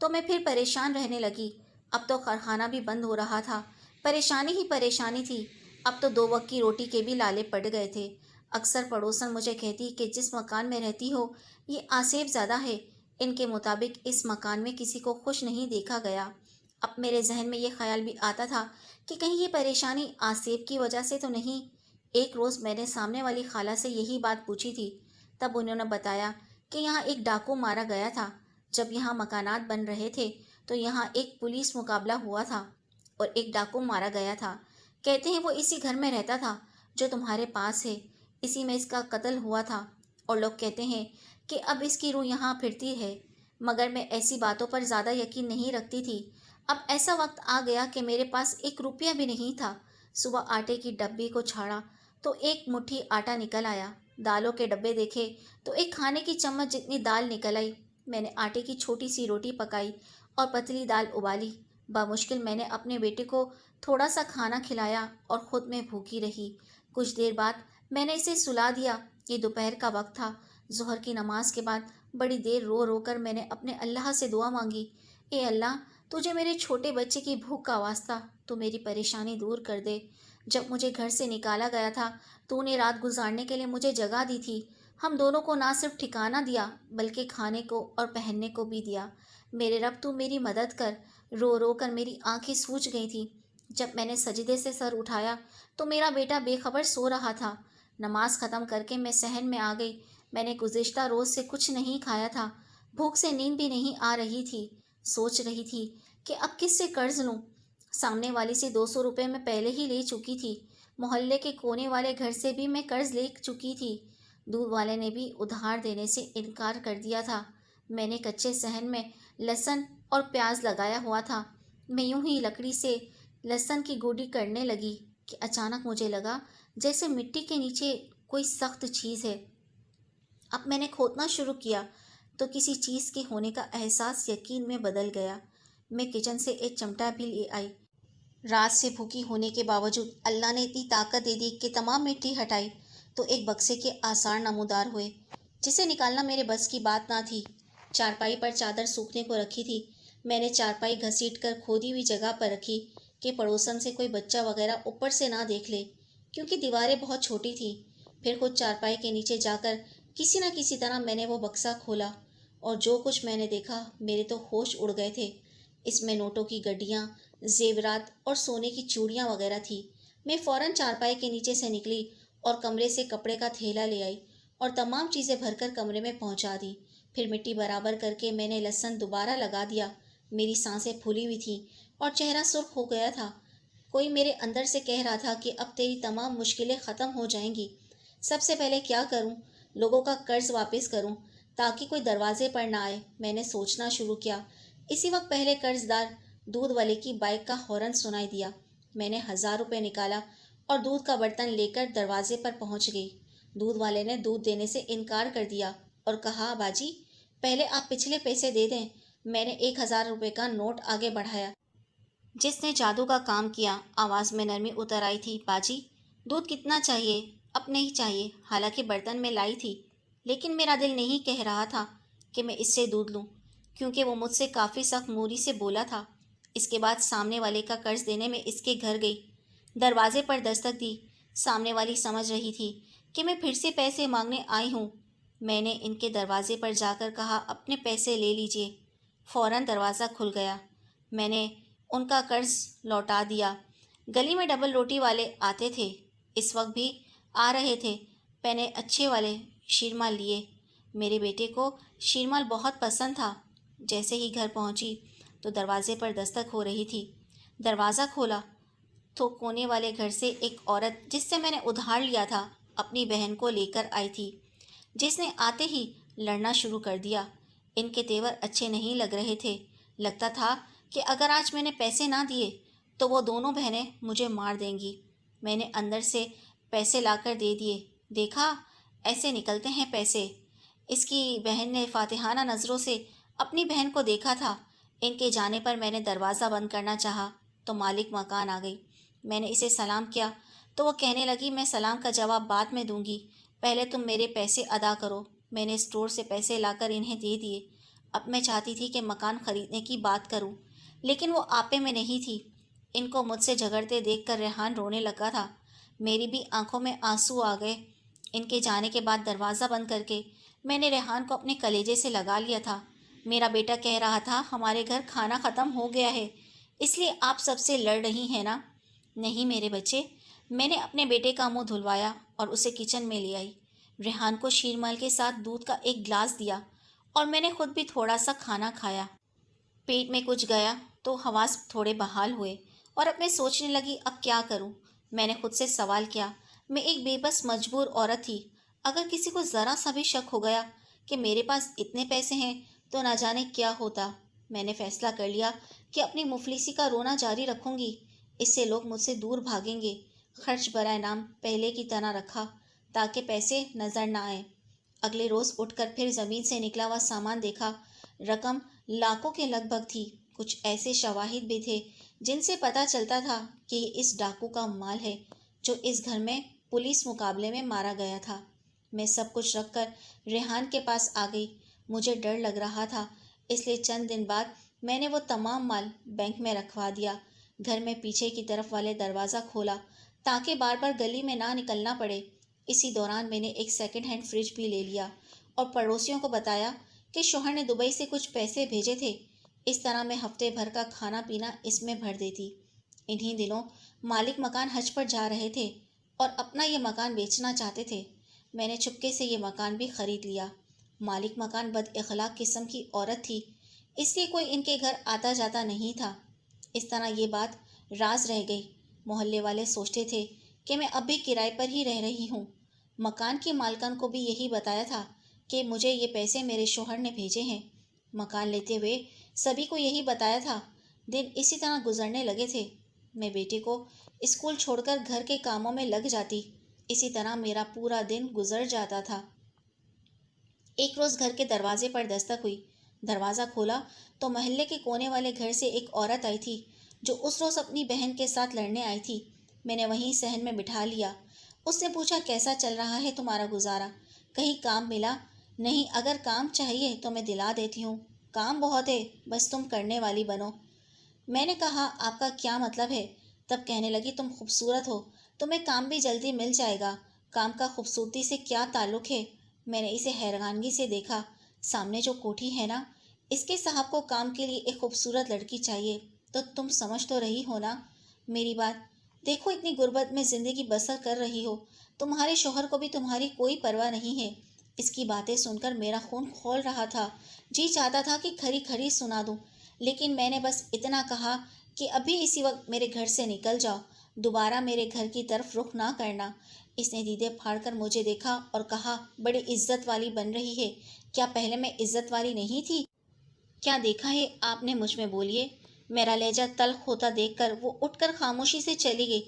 تو میں پھر پریشان رہنے لگی۔ اب تو کارخانہ بھی بند ہو رہا تھا، پریشانی ہی پریشانی تھی۔ اب تو 2 وقت کی روٹی کے بھی لالے پڑ گئے تھے۔ اکثر پڑوسن مجھے کہتی کہ جس مکان میں رہتی ہو یہ آسیب زدہ ہے، ان کے مطابق اس مکان میں کسی کو خوش نہیں دیکھا گیا۔ اب میرے ذہن میں یہ خیال بھی آتا تھا کہ کہیں یہ پریشانی آسیب کی وجہ سے تو نہیں۔ ایک روز میں نے سامنے والی خالہ سے یہی بات پوچھی تھی، تب انہوں نے بتایا کہ یہاں ایک ڈاکو مارا گیا تھا۔ جب یہاں مکانات بن رہے تھے تو یہاں ایک پولیس مقابلہ ہوا تھا اور ایک ڈاکو مارا گیا تھا۔ کہتے ہیں وہ اسی گھر میں رہتا تھا جو تمہارے پاس ہے، اسی میں اس کا قتل ہوا تھا، اور لوگ کہتے ہیں کہ اب اس کی روح یہاں پھرتی ہے، مگر میں ایسی باتوں پر زیادہ یقین نہیں رکھتی تھی۔ اب ایسا وقت آ گیا کہ میرے پاس 1 روپیہ بھی نہیں تھا۔ صبح آٹے کی ڈبی کو چھاڑا تو ایک مٹھی آٹا نکل آیا، دالوں کے ڈبے دیکھے تو ایک کھانے کی چمچ جتنی دال نکل آئی۔ میں نے آٹے کی چھوٹی سی روٹی پکائی اور پتلی دال ابالی۔ بمشکل میں نے اپنے بیٹے کو تھوڑا سا کھانا کھلایا اور خود میں بھوکی رہی۔ کچھ دیر بعد میں نے اسے سلا دیا۔ یہ دوپہر کا وقت تھا۔ ظہر کی نماز کے بعد بڑی دیر رو رو کر میں نے اپنے اللہ سے دعا مانگی، اے اللہ، تجھے میرے چھوٹے بچے کی بھوک کا واسطہ تو میری پریشانی دور کر دے۔ جب مجھے گھر سے نکالا گیا تھا تو نے رات گزارنے کے لیے مجھے جگہ دی تھی۔ ہم دونوں کو نہ صرف ٹھکانہ دیا بلکہ کھانے کو اور پہننے کو بھی دیا۔ میرے رب تو میری مدد کر۔ رو رو کر میری آنکھیں سوج گئی تھیں۔ جب میں نے سجدے سے سر اٹھایا تو میرا بیٹا بے خبر سو رہا تھا۔ نماز ختم کر کے میں صحن میں آ گئی۔ میں نے گزشتہ روز سے کچھ نہیں کھایا تھا، بھوک سے نیند بھی نہیں آ رہی تھی۔ سوچ رہی تھی کہ اب کس سے قرض لوں۔ سامنے والی سے 200 روپے میں پہلے ہی لے چکی تھی۔ محلے کے کونے والے گھر سے بھی میں قرض لے چکی تھی۔ دودھ والے نے بھی ادھار دینے سے انکار کر دیا تھا۔ میں نے کچے صحن میں لہسن اور پیاز لگایا ہوا تھا۔ میں یوں ہی لکڑی سے لہسن کی گوڈی کرنے لگی کہ اچانک مجھے لگا جیسے مٹی کے نیچے کوئی سخت چیز ہے۔ اب میں نے کھودنا شروع کیا تو کسی چیز کے ہونے کا احساس یقین میں بدل گیا۔ میں کچن سے ایک چمٹا بھی لے آئی۔ رات سے بھوکی ہونے کے باوجود اللہ نے اتنی طاقت دے دی کہ تمام مٹی ہٹائی تو ایک بکسے کے آثار نمودار ہوئے، جسے نکالنا میرے بس کی بات نہ تھی۔ چارپائی پر چادر سوکھنے کو رکھی تھی۔ میں نے چارپائی گھسیٹ کر کھودی ہوئی جگہ پر رکھی کہ پڑوسن سے کوئی بچہ وغیرہ اوپر سے نہ دیکھ لے، کیونکہ دیواریں بہت چھوٹی تھیں۔ پھر خود چارپائی کے نیچے جا کر کسی نہ کسی طرح میں نے وہ بکسا کھولا، اور جو کچھ میں نے دیکھا میرے تو ہوش اڑ گئے تھے۔ اس میں نوٹوں کی گڈیاں، زیورات اور سونے کی چوڑیاں وغیرہ تھی۔ میں فوراً چارپائی کے نیچے سے نکلی اور کمرے سے کپڑے کا تھیلا لے آئی اور تمام چیزیں بھر کر کمرے میں پہنچا دی۔ پھر مٹی برابر کر کے میں نے لہسن دوبارہ لگا دیا۔ میری سانسیں پھولی ہوئی تھیں اور چہرہ سرخ ہو گیا تھا۔ کوئی میرے اندر سے کہہ رہا تھا کہ اب تیری تمام مشکلیں ختم ہو جائیں گی۔ سب سے پہلے کیا کروں؟ لوگوں کا قرض واپس کروں تاکہ کوئی دروازے پر نہ آئے۔ میں نے سوچنا شروع کیا۔ اسی وقت پہلے قرض دار دودھ والے کی بائک کا ہارن سنائی دیا۔ میں نے 1000 روپے نکالا اور دودھ کا برتن لے کر دروازے پر پہنچ گئی۔ دودھ والے نے دودھ دینے سے انکار کر دیا اور کہا، باجی پہلے آپ پچھلے پیسے دے دیں۔ میں نے 1000 روپے کا نوٹ آگے بڑھایا، جس نے جادو کا کام کیا۔ آواز میں نرمی اتر آئی تھی، باجی دودھ کتنا چاہیے؟ اب نہیں چاہیے، حالانکہ برتن میں لائی تھی، لیکن میرا دل نہیں کہہ رہا تھا کہ میں اس سے دودھ لوں، کیونکہ وہ مجھ سے کافی سخت موری سے بولا تھا۔ اس کے بعد سامنے والے کا قرض دینے میں اس کے گھر گئی، دروازے پر دستک دی۔ سامنے والی سمجھ رہی تھی کہ میں پھر سے پیسے مانگنے آئی ہوں۔ میں نے ان کے دروازے پر جا کر کہا، اپنے پیسے لے لیجئے۔ فوراً دروازہ کھل گیا۔ میں نے ان کا قرض لوٹا دیا۔ گلی میں ڈبل روٹی والے آتے تھے، اس وقت بھی آ رہے تھے۔ میں نے اچھے والے شیرمال لیے۔ میرے بیٹے کو شیرمال بہت پسند تھا۔ جیسے ہی گھر پہنچی تو دروازے پر دستک ہو رہی تھی۔ دروازہ کھولا تو کونے والے گھر سے ایک عورت جس سے میں نے ادھار لیا تھا اپنی بہن کو لے کر آئی تھی، جس نے آتے ہی لڑنا شروع کر دیا۔ ان کے تیور اچھے نہیں لگ رہے تھے۔ لگتا تھا کہ اگر آج میں نے پیسے نہ دیے تو وہ دونوں بہنیں مجھے مار دیں گی۔ میں نے اندر سے پیسے لا کر دے دیے۔ دیکھا ایسے نکلتے ہیں پیسے۔ اس کی بہن نے فاتحانہ نظروں سے اپنی بہن کو دیکھا تھا۔ ان کے جانے پر میں نے دروازہ بند کرنا چاہا تو مالک مکان آ گئی۔ میں نے اسے سلام کیا تو وہ کہنے لگی، میں سلام کا جواب بعد میں دوں گی، پہلے تم میرے پیسے ادا کرو۔ میں نے اسٹور سے پیسے لا کر انہیں دے دیے۔ اب میں چاہتی تھی کہ مکان خریدنے کی بات کروں، لیکن وہ آپے میں نہیں تھی۔ ان کو مجھ سے جھگڑتے دیکھ کر ریحان رونے لگا تھا۔ میری بھی آنکھوں میں آنسو آ گئے۔ ان کے جانے کے بعد دروازہ بند کر کے میں نے ریحان کو اپنے کلیجے سے لگا لیا تھا۔ میرا بیٹا کہہ رہا تھا ہمارے گھر کھانا ختم ہو گیا ہے، اس لیے آپ سب سے لڑ رہی ہیں نا؟ نہیں میرے بچے، میں نے اپنے بیٹے کا منہ دھلوایا اور اسے کچن میں لے آئی۔ ریحان کو شیرمال کے ساتھ دودھ کا ایک گلاس دیا اور میں نے خود بھی تھوڑا سا کھانا کھایا۔ پیٹ میں کچھ گیا تو حواس تھوڑے بحال ہوئے اور اب میں سوچنے لگی اب کیا کروں۔ میں نے خود سے سوال کیا، میں ایک بے بس مجبور عورت تھی۔ اگر کسی کو ذرا سا بھی شک ہو گیا کہ میرے پاس اتنے پیسے ہیں تو نہ جانے کیا ہوتا۔ میں نے فیصلہ کر لیا کہ اپنی مفلسی کا رونا جاری رکھوں گی، اس سے لوگ مجھ سے دور بھاگیں گے۔ خرچ برائے نام پہلے کی طرح رکھا تاکہ پیسے نظر نہ آئیں۔ اگلے روز اٹھ کر پھر زمین سے نکلا ہوا سامان دیکھا، رقم لاکھوں کے لگ بھگ تھی۔ کچھ ایسے شواہد بھی تھے جن سے پتہ چلتا تھا کہ یہ اس ڈاکو کا مال ہے جو اس گھر میں پولیس مقابلے میں مارا گیا تھا۔ میں سب کچھ رکھ کر ریحان کے پاس آ گئی۔ مجھے ڈر لگ رہا تھا، اس لیے چند دن بعد میں نے وہ تمام مال بینک میں رکھوا دیا۔ گھر میں پیچھے کی طرف والے دروازہ کھولا تاکہ بار بار گلی میں نہ نکلنا پڑے۔ اسی دوران میں نے ایک سیکنڈ ہینڈ فریج بھی لے لیا اور پڑوسیوں کو بتایا کہ شوہر نے دبئی سے کچھ پیسے بھیجے تھے۔ اس طرح میں ہفتے بھر کا کھانا پینا اس میں بھر دیتی۔ انہی دنوں مالک مکان حج پر جا رہے تھے اور اپنا یہ مکان بیچنا چاہتے تھے۔ میں نے چپکے سے یہ مکان بھی خرید لیا۔ مالک مکان بد اخلاق قسم کی عورت تھی، اس لیے کوئی ان کے گھر آتا جاتا نہیں تھا۔ اس طرح یہ بات راز رہ گئی۔ محلے والے سوچتے تھے کہ میں اب بھی کرائے پر ہی رہ رہی ہوں۔ مکان کی مالکن کو بھی یہی بتایا تھا کہ مجھے یہ پیسے میرے شوہر نے بھیجے ہیں۔ مکان لیتے ہوئے سبھی کو یہی بتایا تھا۔ دن اسی طرح گزرنے لگے تھے۔ میں بیٹے کو اسکول چھوڑ کر گھر کے کاموں میں لگ جاتی۔ اسی طرح میرا پورا دن گزر جاتا تھا۔ ایک روز گھر کے دروازے پر دستک ہوئی۔ دروازہ کھولا تو محلے کے کونے والے گھر سے ایک عورت آئی تھی جو اس روز اپنی بہن کے ساتھ لڑنے آئی تھی۔ میں نے وہیں صحن میں بٹھا لیا۔ اس نے پوچھا کیسا چل رہا ہے تمہارا گزارا؟ کہیں کام ملا؟ نہیں، اگر کام چاہیے تو میں دلا دیتی ہوں۔ کام بہت ہے، بس تم کرنے والی بنو۔ میں نے کہا آپ کا کیا مطلب ہے؟ تب کہنے لگی تم خوبصورت ہو، تمہیں کام بھی جلدی مل جائے گا۔ کام کا خوبصورتی سے کیا تعلق ہے؟ میں نے اسے حیرانگی سے دیکھا۔ سامنے جو کوٹھی ہے نا، اس کے صاحب کو کام کے لیے ایک خوبصورت لڑکی چاہیے، تو تم سمجھ تو رہی ہو نا میری بات؟ دیکھو اتنی غربت میں زندگی بسر کر رہی ہو، تمہارے شوہر کو بھی تمہاری کوئی پرواہ نہیں ہے۔ اس کی باتیں سن کر میرا خون کھول رہا تھا۔ جی چاہتا تھا کہ کھری کھری سنا دوں، لیکن میں نے بس اتنا کہا کہ ابھی اسی وقت میرے گھر سے نکل جاؤ، دوبارہ میرے گھر کی طرف رخ نہ کرنا۔ اس نے دیدے پھاڑ کر مجھے دیکھا اور کہا بڑی عزت والی بن رہی ہے، کیا پہلے میں عزت والی نہیں تھی؟ کیا دیکھا ہے آپ نے مجھ میں؟ بولیے۔ میرا لہجہ تلخ ہوتا دیکھ کر وہ اٹھ کر خاموشی سے چلی گئی۔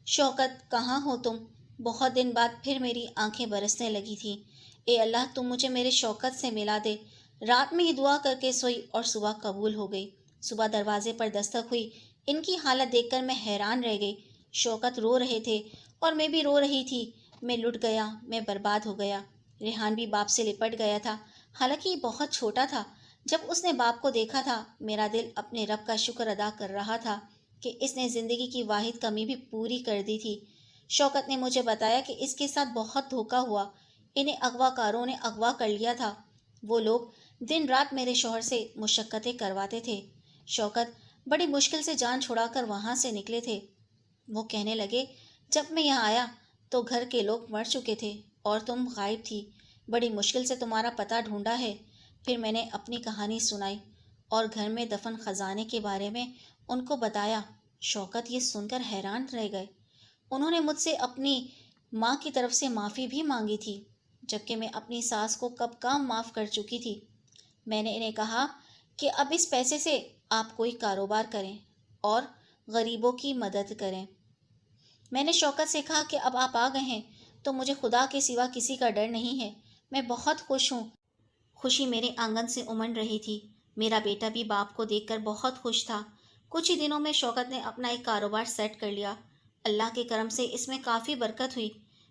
شوکت کہاں ہو تم؟ بہت دن بعد پھر میری آنکھیں برسنے لگی تھیں۔ اے اللہ تم مجھے میرے شوکت سے ملا دے۔ رات میں ہی دعا کر کے سوئی اور صبح قبول ہو گئی۔ صبح دروازے پر دستک ہوئی۔ ان کی حالت دیکھ کر میں حیران رہ گئی۔ شوکت رو رہے تھے اور میں بھی رو رہی تھی۔ میں لٹ گیا، میں برباد ہو گیا۔ ریحان بھی باپ سے لپٹ گیا تھا، حالانکہ یہ بہت چھوٹا تھا۔ جب اس نے باپ کو دیکھا تھا، میرا دل اپنے رب کا شکر ادا کر رہا تھا کہ اس نے زندگی کی واحد کمی بھی پوری کر دی تھی۔ شوکت نے مجھے بتایا کہ اس کے ساتھ بہت دھوکہ ہوا، انہیں اغوا کاروں نے اغوا کر لیا تھا۔ وہ لوگ دن رات میرے شوہر سے مشقتیں کرواتے تھے۔ شوکت بڑی مشکل سے جان چھڑا کر وہاں سے نکلے تھے۔ وہ کہنے لگے جب میں یہاں آیا تو گھر کے لوگ مر چکے تھے اور تم غائب تھی، بڑی مشکل سے تمہارا پتہ ڈھونڈا ہے۔ پھر میں نے اپنی کہانی سنائی اور گھر میں دفن خزانے کے بارے میں ان کو بتایا۔ شوکت یہ سن کر حیران رہ گئے۔ انہوں نے مجھ سے اپنی ماں کی طرف سے معافی بھی مانگی تھی، جبکہ میں اپنی ساس کو کب کا معاف کر چکی تھی۔ میں نے انہیں کہا کہ اب اس پیسے سے آپ کوئی کاروبار کریں اور غریبوں کی مدد کریں۔ میں نے شوکت سے کہا کہ اب آپ آ گئے ہیں تو مجھے خدا کے سوا کسی کا ڈر نہیں ہے، میں بہت خوش ہوں۔ خوشی میرے آنگن سے امنڈ رہی تھی۔ میرا بیٹا بھی باپ کو دیکھ کر بہت خوش تھا۔ کچھ ہی دنوں میں شوکت نے اپنا ایک کاروبار سیٹ کر لیا۔ اللہ کے کرم سے اس میں کافی برکت ہوئی۔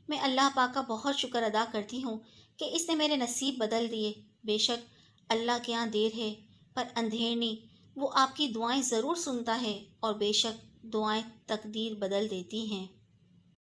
میں اللہ پاک کا بہت شکر ادا کرتی ہوں کہ اس نے میرے نصیب بدل دیے۔ بے شک اللہ کے یہاں دیر ہے پر اندھیر نہیں، وہ آپ کی دعائیں ضرور سنتا ہے اور بے شک دعائیں تقدیر بدل دیتی ہیں۔